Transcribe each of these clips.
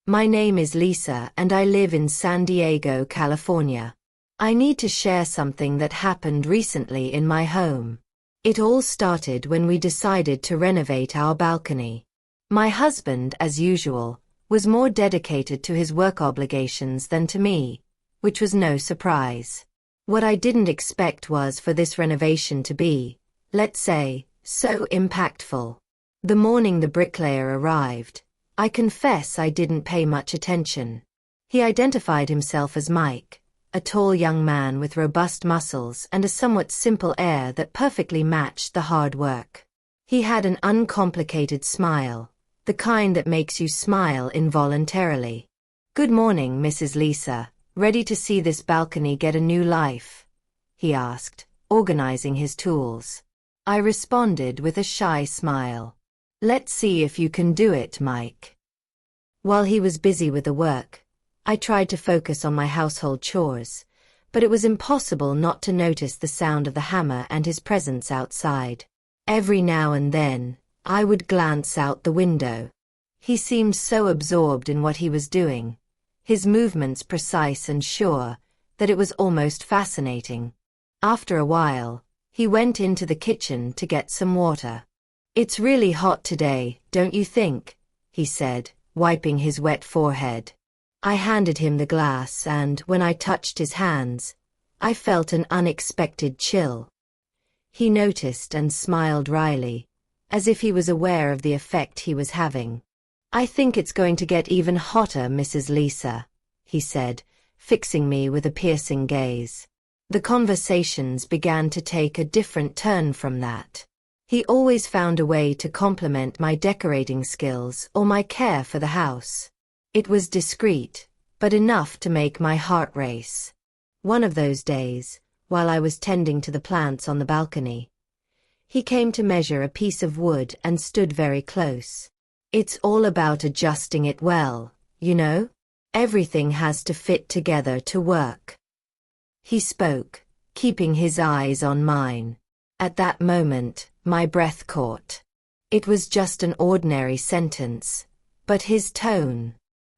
My name is Lisa and I live in San Diego, California. I need to share something that happened recently in my home. It all started when we decided to renovate our balcony. My husband, as usual, was more dedicated to his work obligations than to me, which was no surprise. What I didn't expect was for this renovation to be, let's say, so impactful. The morning the bricklayer arrived, I confess I didn't pay much attention. He identified himself as Mike, a tall young man with robust muscles and a somewhat simple air that perfectly matched the hard work. He had an uncomplicated smile, the kind that makes you smile involuntarily. "Good morning, Mrs. Lisa. Ready to see this balcony get a new life?" he asked, organizing his tools. I responded with a shy smile. "Let's see if you can do it, Mike." While he was busy with the work, I tried to focus on my household chores, but it was impossible not to notice the sound of the hammer and his presence outside. Every now and then, I would glance out the window. He seemed so absorbed in what he was doing, his movements precise and sure, that it was almost fascinating. After a while, he went into the kitchen to get some water. "It's really hot today, don't you think?" he said, wiping his wet forehead. I handed him the glass and, when I touched his hands, I felt an unexpected chill. He noticed and smiled wryly, as if he was aware of the effect he was having. "I think it's going to get even hotter, Mrs. Lisa," he said, fixing me with a piercing gaze. The conversations began to take a different turn from that. He always found a way to compliment my decorating skills or my care for the house. It was discreet, but enough to make my heart race. One of those days, while I was tending to the plants on the balcony, he came to measure a piece of wood and stood very close. "It's all about adjusting it well, you know? Everything has to fit together to work." He spoke, keeping his eyes on mine. At that moment, my breath caught. It was just an ordinary sentence, but his tone.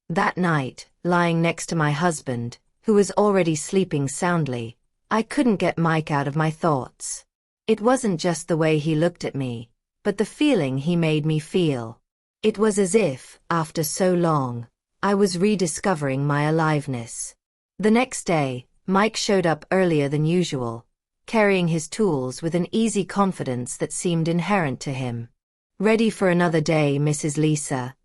That night, lying next to my husband, who was already sleeping soundly, I couldn't get Mike out of my thoughts. It wasn't just the way he looked at me, but the feeling he made me feel. It was as if, after so long, I was rediscovering my aliveness. The next day, Mike showed up earlier than usual, carrying his tools with an easy confidence that seemed inherent to him. "Ready for another day, Mrs. Lisa?"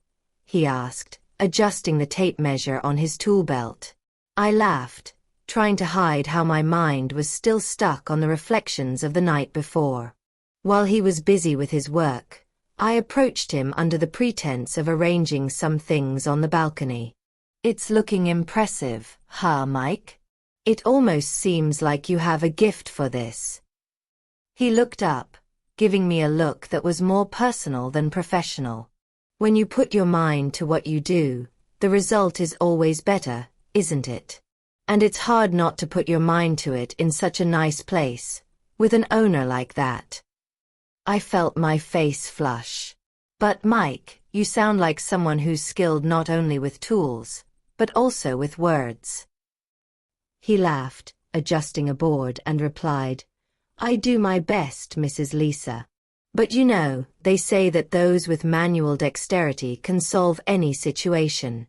he asked, adjusting the tape measure on his tool belt. I laughed, trying to hide how my mind was still stuck on the reflections of the night before. While he was busy with his work, I approached him under the pretense of arranging some things on the balcony. "It's looking impressive, huh, Mike? It almost seems like you have a gift for this." He looked up, giving me a look that was more personal than professional. When you put your mind to what you do, the result is always better, isn't it? And it's hard not to put your mind to it in such a nice place, with an owner like that. I felt my face flush. "But Mike, you sound like someone who's skilled not only with tools, but also with words." He laughed, adjusting a board, and replied, "I do my best, Mrs. Lisa. But you know, they say that those with manual dexterity can solve any situation."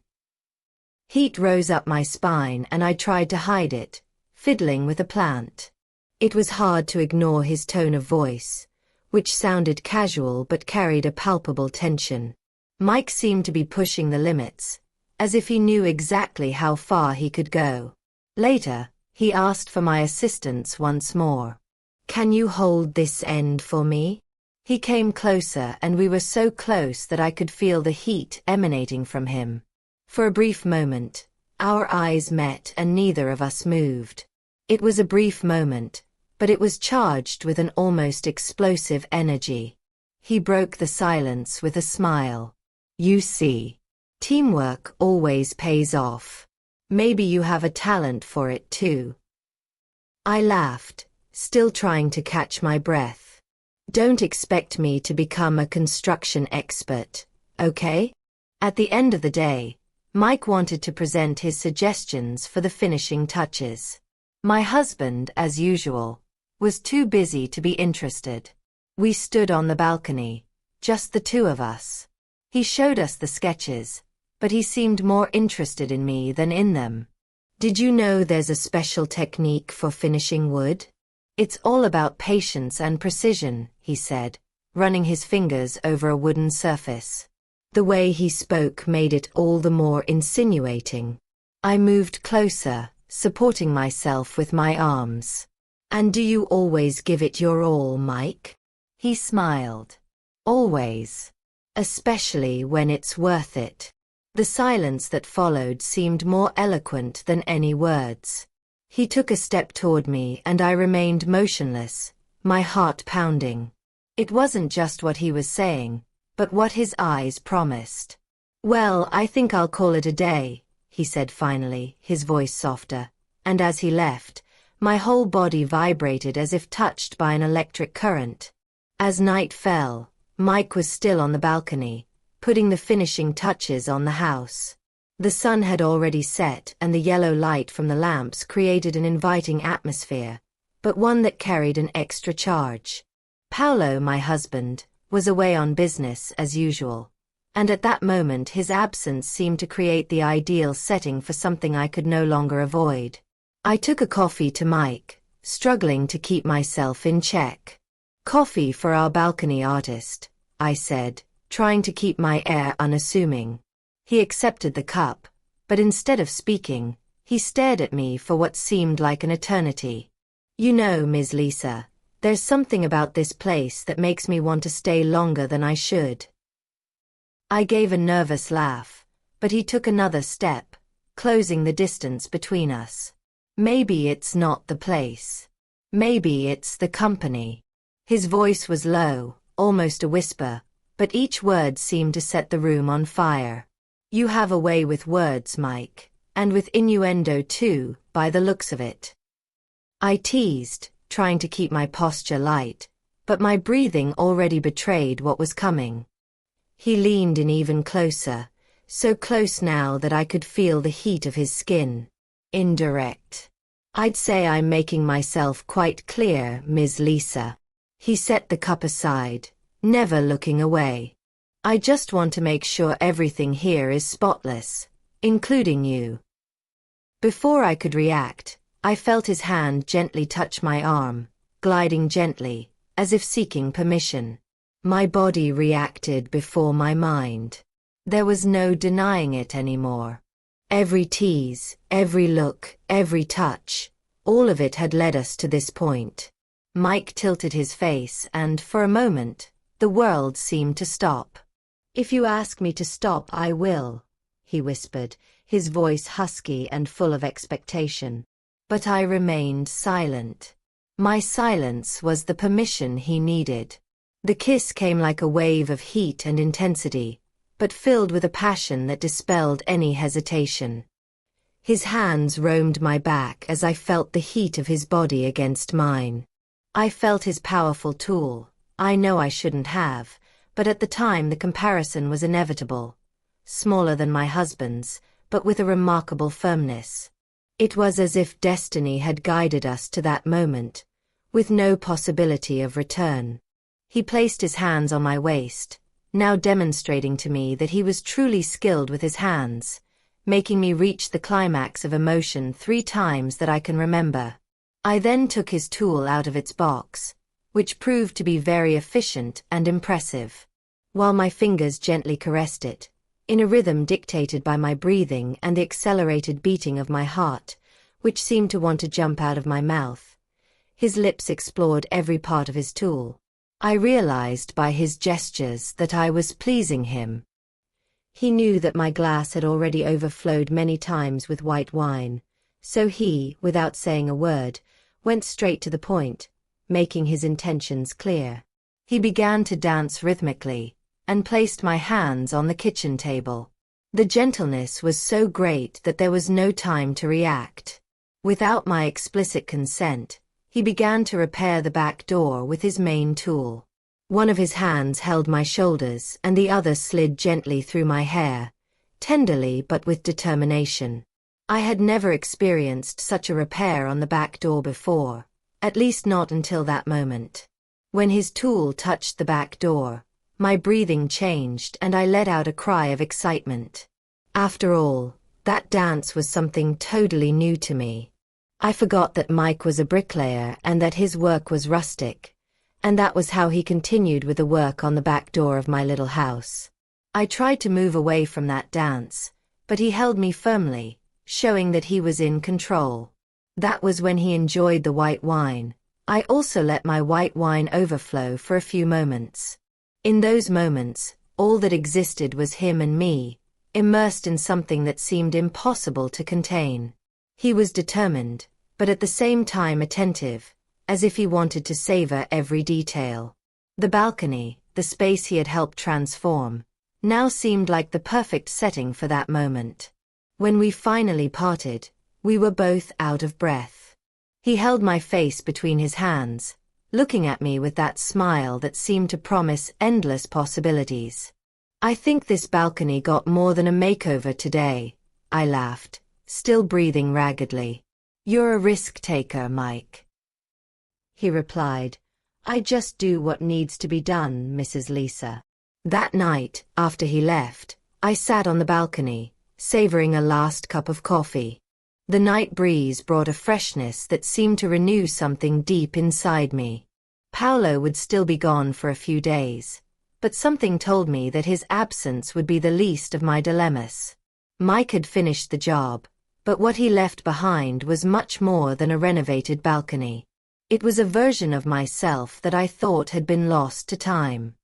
Heat rose up my spine and I tried to hide it, fiddling with a plant. It was hard to ignore his tone of voice, which sounded casual but carried a palpable tension. Mike seemed to be pushing the limits, as if he knew exactly how far he could go. Later, he asked for my assistance once more. "Can you hold this end for me?" He came closer and we were so close that I could feel the heat emanating from him. For a brief moment, our eyes met and neither of us moved. It was a brief moment, but it was charged with an almost explosive energy. He broke the silence with a smile. "You see, teamwork always pays off. Maybe you have a talent for it too." I laughed, still trying to catch my breath. "Don't expect me to become a construction expert, okay? At the end of the day, Mike wanted to present his suggestions for the finishing touches. My husband, as usual, was too busy to be interested. We stood on the balcony, just the two of us. He showed us the sketches, but he seemed more interested in me than in them. Did you know there's a special technique for finishing wood? It's all about patience and precision, he said, running his fingers over a wooden surface. The way he spoke made it all the more insinuating. I moved closer, supporting myself with my arms. And do you always give it your all, Mike? He smiled. Always. Especially when it's worth it. The silence that followed seemed more eloquent than any words. He took a step toward me and I remained motionless, my heart pounding. It wasn't just what he was saying, but what his eyes promised. Well, I think I'll call it a day, he said finally, his voice softer, and as he left, my whole body vibrated as if touched by an electric current. As night fell, Mike was still on the balcony, putting the finishing touches on the house. The sun had already set and the yellow light from the lamps created an inviting atmosphere, but one that carried an extra charge. Paolo, my husband, was away on business as usual, and at that moment his absence seemed to create the ideal setting for something I could no longer avoid. I took a coffee to Mike, struggling to keep myself in check. Coffee for our balcony artist, I said, trying to keep my air unassuming. He accepted the cup, but instead of speaking, he stared at me for what seemed like an eternity. You know, Ms. Lisa, there's something about this place that makes me want to stay longer than I should. I gave a nervous laugh, but he took another step, closing the distance between us. Maybe it's not the place. Maybe it's the company. His voice was low, almost a whisper, but each word seemed to set the room on fire. You have a way with words, Mike, and with innuendo too, by the looks of it. I teased, trying to keep my posture light, but my breathing already betrayed what was coming. He leaned in even closer, so close now that I could feel the heat of his skin. Indirect. I'd say I'm making myself quite clear, Ms. Lisa. He set the cup aside, never looking away. I just want to make sure everything here is spotless, including you. Before I could react, I felt his hand gently touch my arm, gliding gently, as if seeking permission. My body reacted before my mind. There was no denying it anymore. Every tease, every look, every touch, all of it had led us to this point. Mike tilted his face and, for a moment, the world seemed to stop. If you ask me to stop, I will, he whispered, his voice husky and full of expectation. But I remained silent. My silence was the permission he needed. The kiss came like a wave of heat and intensity, but filled with a passion that dispelled any hesitation. His hands roamed my back as I felt the heat of his body against mine. I felt his powerful tool. I know I shouldn't have, but at the time the comparison was inevitable. Smaller than my husband's, but with a remarkable firmness. It was as if destiny had guided us to that moment, with no possibility of return. He placed his hands on my waist, now demonstrating to me that he was truly skilled with his hands, making me reach the climax of emotion 3 times that I can remember. I then took his tool out of its box, which proved to be very efficient and impressive. While my fingers gently caressed it, in a rhythm dictated by my breathing and the accelerated beating of my heart, which seemed to want to jump out of my mouth, his lips explored every part of his tool. I realized by his gestures that I was pleasing him. He knew that my glass had already overflowed many times with white wine, so he, without saying a word, went straight to the point, making his intentions clear. He began to dance rhythmically, and placed my hands on the kitchen table. The gentleness was so great that there was no time to react. Without my explicit consent, he began to repair the back door with his main tool. One of his hands held my shoulders and the other slid gently through my hair, tenderly but with determination. I had never experienced such a repair on the back door before, at least not until that moment. When his tool touched the back door, my breathing changed and I let out a cry of excitement. After all, that dance was something totally new to me. I forgot that Mike was a bricklayer and that his work was rustic, and that was how he continued with the work on the back door of my little house. I tried to move away from that dance, but he held me firmly, showing that he was in control. That was when he enjoyed the white wine. I also let my white wine overflow for a few moments. In those moments, all that existed was him and me, immersed in something that seemed impossible to contain. He was determined, but at the same time attentive, as if he wanted to savor every detail. The balcony, the space he had helped transform, now seemed like the perfect setting for that moment. When we finally parted, we were both out of breath. He held my face between his hands, looking at me with that smile that seemed to promise endless possibilities. "I think this balcony got more than a makeover today," I laughed, still breathing raggedly. "You're a risk-taker, Mike," he replied. "I just do what needs to be done, Mrs. Lisa." That night, after he left, I sat on the balcony, savoring a last cup of coffee. The night breeze brought a freshness that seemed to renew something deep inside me. Paolo would still be gone for a few days, but something told me that his absence would be the least of my dilemmas. Mike had finished the job, but what he left behind was much more than a renovated balcony. It was a version of myself that I thought had been lost to time.